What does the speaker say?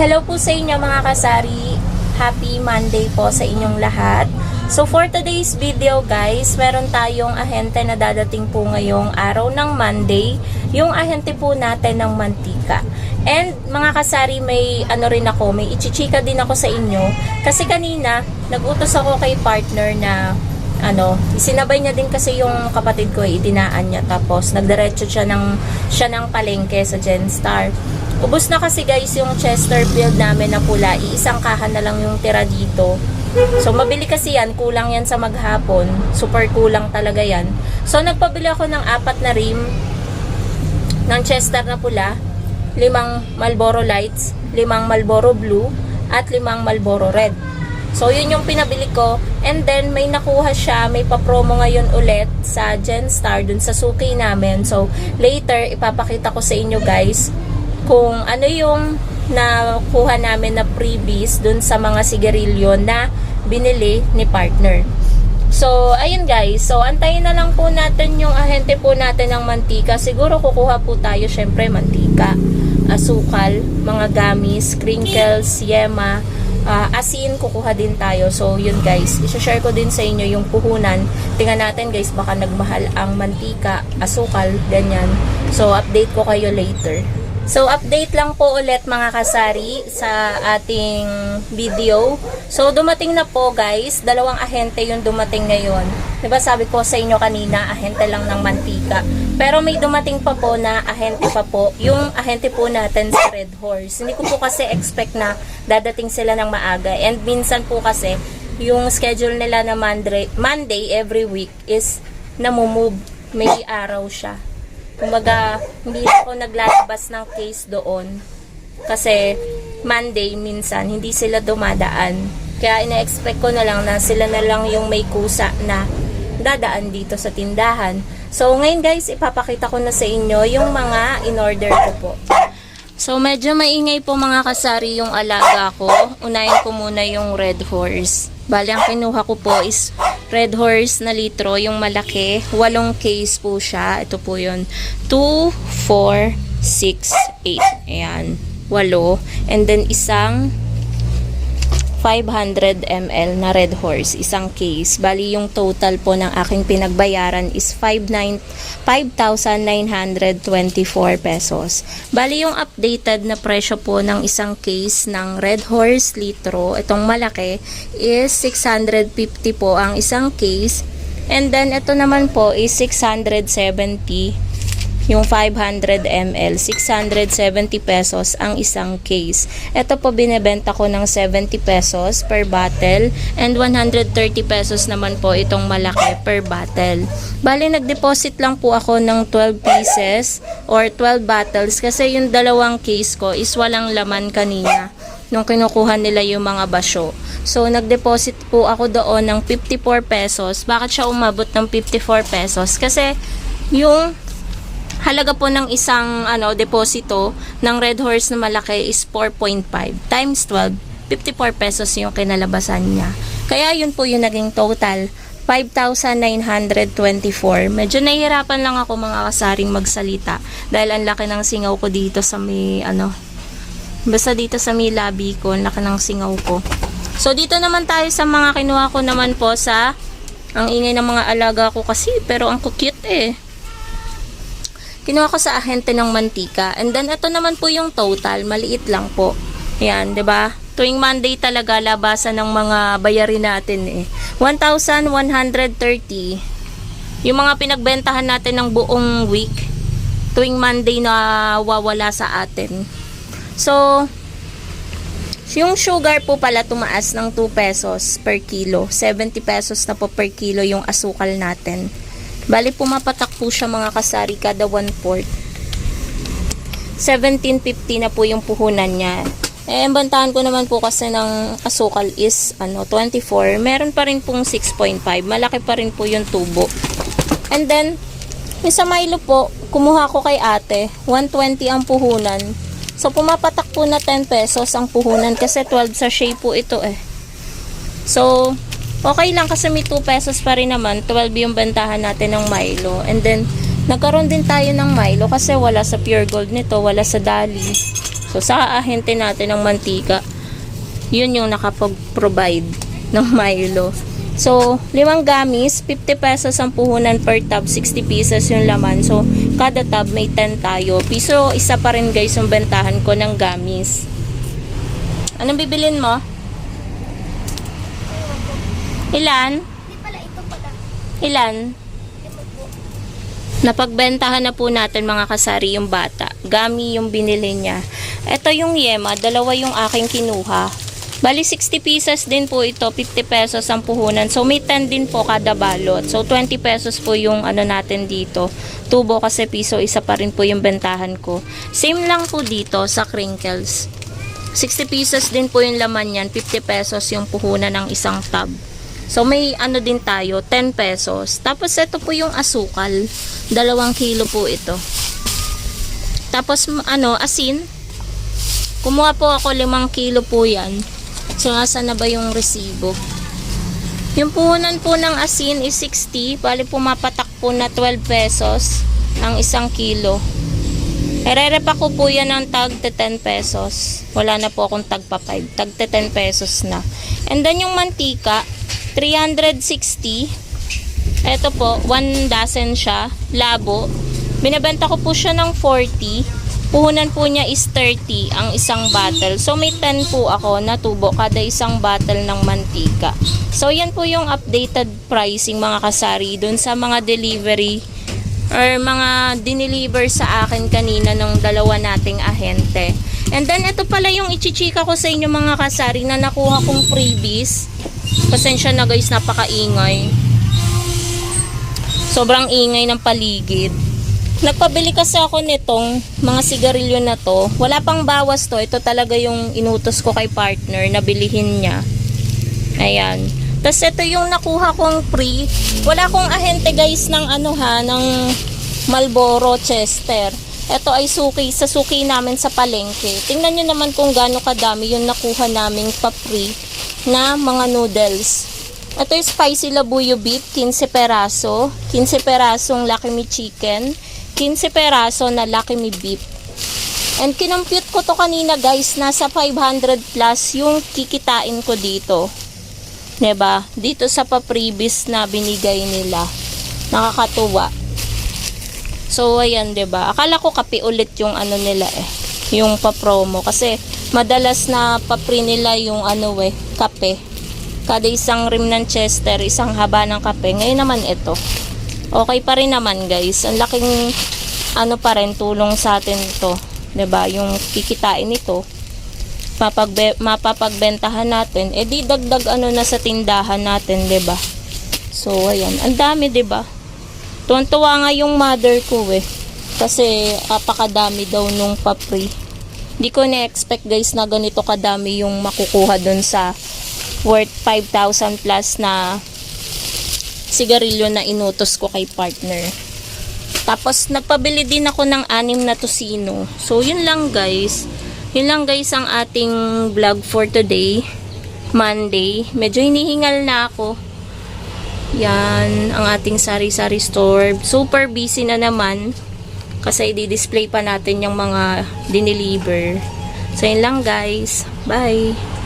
Hello po sa inyo mga kasari. Happy Monday po sa inyong lahat. So for today's video guys, meron tayong ahente na dadating po ngayong araw ng Monday. Yung ahente po natin ng mantika. And mga kasari, may ichichika din ako sa inyo. Kasi kanina, nag-utos ako kay partner na isinabay niya din kasi yung kapatid ko, idinaan niya. Tapos nagdiretso siya ng palengke sa Genstar. Ubus na kasi guys yung Chesterfield namin na pula. Iisang kahan na lang yung tira dito. So mabili kasi yan, kulang yan sa maghapon. Super kulang talaga yan. So nagpabili ako ng 4 na rim ng Chester na pula, 5 Marlboro Lights, 5 Marlboro Blue, at 5 Marlboro Red. So, yun yung pinabili ko. And then, may nakuha siya. May pa-promo ngayon ulit sa Genstar dun sa suki namin. So, later, ipapakita ko sa inyo guys kung ano yung nakuha namin na freebies dun sa mga sigarilyo na binili ni partner. So, ayun guys. So, antayin na lang po natin yung ahente po natin ng mantika. Siguro kukuha po tayo syempre mantika, asukal, mga gamis, crinkles, yema, asin, kukuha din tayo. So, yun guys, isa-share ko din sa inyo yung puhunan. Tingnan natin guys, baka nagmahal ang mantika, asukal, ganyan. So, update ko kayo later. So, update lang po ulit mga kasari sa ating video. So, dumating na po guys, 2 ahente yung dumating ngayon. Diba sabi ko sa inyo kanina, ahente lang ng mantika. Pero may dumating pa po na ahente pa po, yung ahente po natin sa Red Horse. Hindi ko po kasi expect na dadating sila ng maaga. And minsan po kasi, yung schedule nila na Monday every week is namumove. May araw siya. Kumbaga, hindi ako naglalabas ng case doon. Kasi Monday minsan, hindi sila dumadaan. Kaya ina-expect ko na lang na sila na lang yung may kusa na dadaan dito sa tindahan. So, ngayon guys, ipapakita ko na sa inyo yung mga in-order ko po. So, medyo maingay po mga kasari yung alaga ko. Unahin ko muna yung Red Horse. Bali, ang kinuha ko po is Red Horse na litro, yung malaki. 8 case po siya. Ito po yun. 2, 4, 6, 8. Ayan. 8. And then, isang 500 ml na Red Horse, isang case. Bali, yung total po ng aking pinagbayaran is 5,924 pesos. Bali, yung updated na presyo po ng isang case ng Red Horse litro, itong malaki, is 650 po ang isang case. And then, ito naman po is 670. Yung 500 ml, 670 pesos ang isang case. Ito po binebenta ko ng 70 pesos per bottle and 130 pesos naman po itong malaki per bottle. Bali, nag-deposit lang po ako ng 12 pieces or 12 bottles kasi yung 2 case ko is walang laman kanina nung kinukuha nila yung mga basyo. So, nag-deposit po ako doon ng 54 pesos. Bakit siya umabot ng 54 pesos? Kasi yung halaga po ng isang deposito ng Red Horse na malaki is 4.5 times 12, 54 pesos yung kinalabasan niya. Kaya yun po yung naging total, 5,924. Medyo nahihirapan lang ako mga kasaring magsalita dahil ang laki ng singaw ko dito sa may basta dito sa may labi ko, ang laki ng singaw ko. So dito naman tayo sa mga kinuha ko naman po sa ang ingay ng mga alaga ko kasi, pero ang cute eh. Kinuha ko sa ahente ng mantika. And then, ito naman po yung total. Maliit lang po. Ayan, 'di ba? Tuwing Monday talaga, labasan ng mga bayarin natin eh. 1,130. Yung mga pinagbentahan natin ng buong week, tuwing Monday na wawala sa atin. So, yung sugar po pala tumaas ng 2 pesos per kilo. 70 pesos na po per kilo yung asukal natin. Bali, pumapatak po siya mga kasari kada 1/4. 17.50 na po yung puhunan niya. Eh, ang bantahan ko naman po kasi ng asukal is 24. Meron pa rin pong 6.5. Malaki pa rin po yung tubo. And then, yung sa Milo po, kumuha ko kay ate. 120 ang puhunan. So, pumapatak po na 10 pesos ang puhunan kasi 12 sachet po ito eh. So, okay lang kasi may 2 pesos pa rin naman. 12 yung bentahan natin ng Milo. And then, Nagkaroon din tayo ng Milo kasi wala sa Pure Gold nito, wala sa Dali. So sa ahente natin ng mantika, yun yung nakapag-provide ng Milo. So 5 gummies, 50 pesos ang puhunan per tub, 60 pieces yung laman. So kada tub may 10 tayo. Piso isa pa rin guys yung bentahan ko ng gummies. Anong bibilin mo? Ilan? Ilan? Napagbentahan na po natin mga kasari yung bata. Gummy yung binili niya. Ito yung yema, dalawa yung aking kinuha. Bali 60 pieces din po ito, 50 pesos ang puhunan. So may 10 din po kada balot. So 20 pesos po yung ano natin dito. Tubo kasi piso isa pa rin po yung bentahan ko. Same lang po dito sa crinkles. 60 pieces din po yung laman yan, 50 pesos yung puhunan ng isang tub. So may ano din tayo, 10 pesos. Tapos ito po yung asukal. 2 kilo po ito. Tapos ano, asin. Kumuha po ako 5 kilo po yan. So nasa na ba yung resibo? Yung puhunan po ng asin is 60. Bali pumapatak po na 12 pesos ang 1 kilo. Ererepa ko po yan ng tag 10 pesos. Wala na po akong tag pa 5. Tag 10 pesos na. And then yung mantika, 360. Ito po, 1 dozen siya. Labo. Binibenta ko po siya ng 40. Puhunan po niya is 30 ang isang bottle. So may 10 po ako na tubo kada isang bottle ng mantika. So yan po yung updated pricing mga kasari dun sa mga delivery or mga dineliver sa akin kanina ng dalawa nating ahente. And then ito pala yung ichichika ko sa inyo mga kasari na nakuha kong freebies. Pasensya na guys, napakaingay. Sobrang ingay ng paligid. Nagpabili kasi ako nitong mga sigarilyo na to. Wala pang bawas to. Ito talaga yung inutos ko kay partner na bilihin niya. Ayan. Tapos ito yung nakuha kong free. Wala akong ahente guys ng ano ha, ng Marlboro Chester. Ito ay suki, sa suki namin sa palengke. Tingnan nyo naman kung gaano kadami yung nakuha naming pa-free na mga noodles. Ito yung spicy labuyo beef, 15 peraso. 15 perasong Lucky Me chicken. 15 peraso na Lucky Me beef. And kinompute ko to kanina guys, nasa 500 plus yung kikitain ko dito. 'Di ba? Dito sa pa-previous na binigay nila. Nakakatuwa. So ayan, 'di ba? Akala ko kape ulit yung ano nila yung pa-promo kasi madalas na pa-free nila yung ano kape. Kada isang rim ng Chester, isang haba ng kape. Ngayon naman ito. Okay pa rin naman guys. Ang laking ano pa rin tulong sa atin ito. 'Di ba? Yung kikitain nito mapapagbentahan natin. Di dagdag ano na sa tindahan natin, 'di ba? So ayan, ang dami 'di ba? Tuwan-tuwa nga yung mother ko kasi apakadami daw nung pa-free. Hindi ko na-expect guys na ganito kadami yung makukuha dun sa worth 5,000 plus na sigarilyo na inutos ko kay partner. Tapos nagpabili din ako ng 6 na tosino. So yun lang guys. Yun lang guys ang ating vlog for today. Monday. Medyo hinihingal na ako. Yan ang ating sari-sari store. Super busy na naman. Kasi i-display pa natin yung mga dineliver. So yun lang guys. Bye!